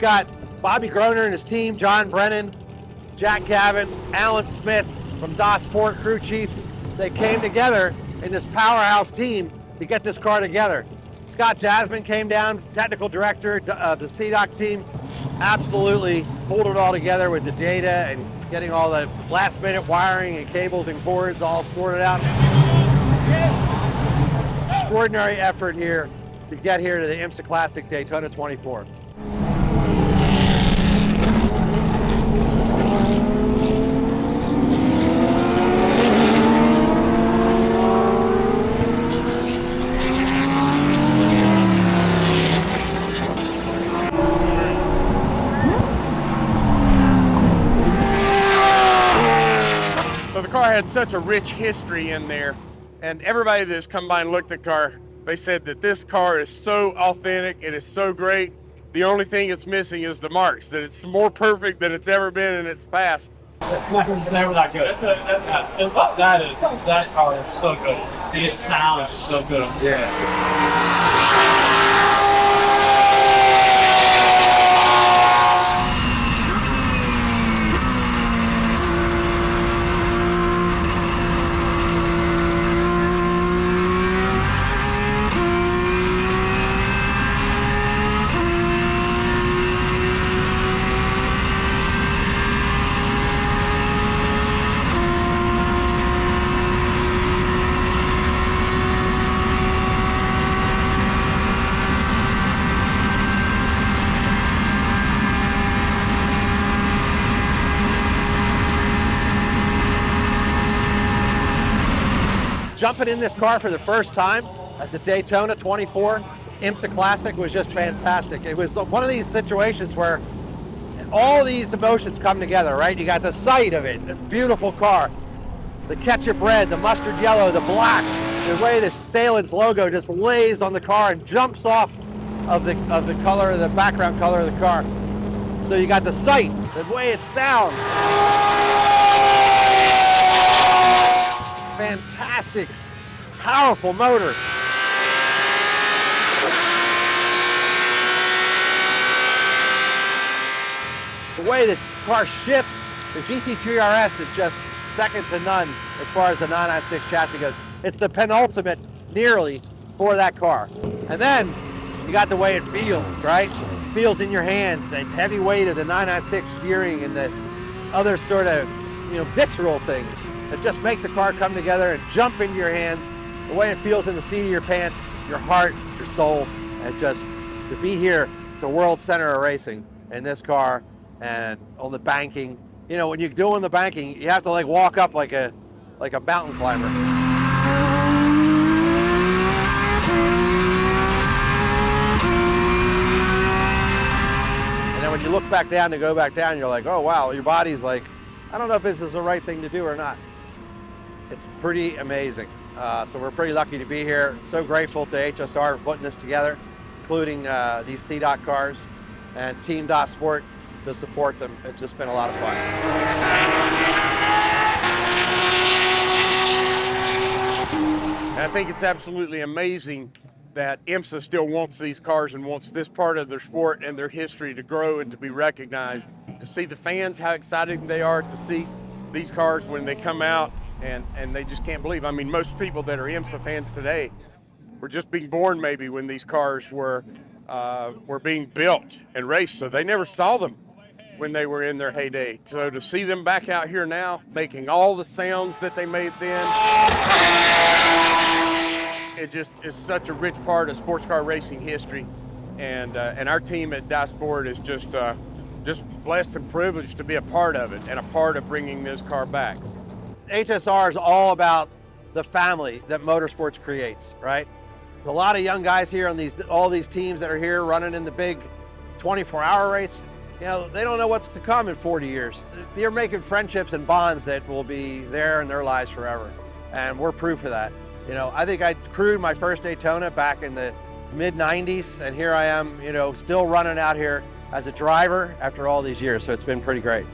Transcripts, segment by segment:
got Bobby Groner and his team, John Brennan, Jack Gavin, Alan Smith from DA Sport crew chief. They came together in this powerhouse team to get this car together. Scott Jasmine came down, technical director of the CDOC team, absolutely pulled it all together with the data and getting all the last minute wiring and cables and cords all sorted out. Extraordinary effort here to get here to the IMSA Classic Daytona 24. So the car had such a rich history in there, and everybody that's come by and looked at the car, they said that this car is so authentic, it is so great. The only thing it's missing is the marks, that it's more perfect than it's ever been in its past. It's never that good. That car is so good. It sounds so good. Yeah. Jumping in this car for the first time at the Daytona 24 IMSA Classic was just fantastic. It was one of these situations where all these emotions come together, right? You got the sight of it, a beautiful car, the ketchup red, the mustard yellow, the black, the way the Sahlen's logo just lays on the car and jumps off of the color, the background color of the car. So you got the sight, the way it sounds. Fantastic, powerful motor. The way the car shifts, the GT3 RS is just second to none as far as the 996 chassis goes. It's the penultimate, nearly, for that car. And then you got the way it feels, right? It feels in your hands, the heavy weight of the 996 steering and the other sort of, visceral things that just make the car come together and jump into your hands, the way it feels in the seat of your pants, your heart, your soul, and just to be here at the world center of racing in this car and on the banking. When you're doing the banking, you have to walk up like a mountain climber. And then when you look back down to go back down, you're like, oh wow, your body's like, I don't know if this is the right thing to do or not. It's pretty amazing. So we're pretty lucky to be here. So grateful to HSR for putting this together, including these CDOC cars and Team DA Sport to support them. It's just been a lot of fun. I think it's absolutely amazing that IMSA still wants these cars and wants this part of their sport and their history to grow and to be recognized. To see the fans, how excited they are to see these cars when they come out, and they just can't believe. I mean, most people that are IMSA fans today were just being born maybe when these cars were being built and raced, so they never saw them when they were in their heyday. So to see them back out here now, making all the sounds that they made then, it just is such a rich part of sports car racing history, and our team at DA Sport is just blessed and privileged to be a part of it and a part of bringing this car back. HSR is all about the family that motorsports creates, right? There's a lot of young guys here on all these teams that are here running in the big 24-hour race. They don't know what's to come in 40 years. They're making friendships and bonds that will be there in their lives forever, and we're proof of that. I think I crewed my first Daytona back in the mid-90s, and here I am, still running out here as a driver after all these years, so it's been pretty great.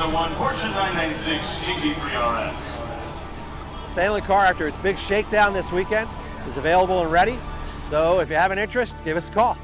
another one, Porsche 996 GT3 RS. Sahlen car, after its big shakedown this weekend, is available and ready. So if you have an interest, give us a call.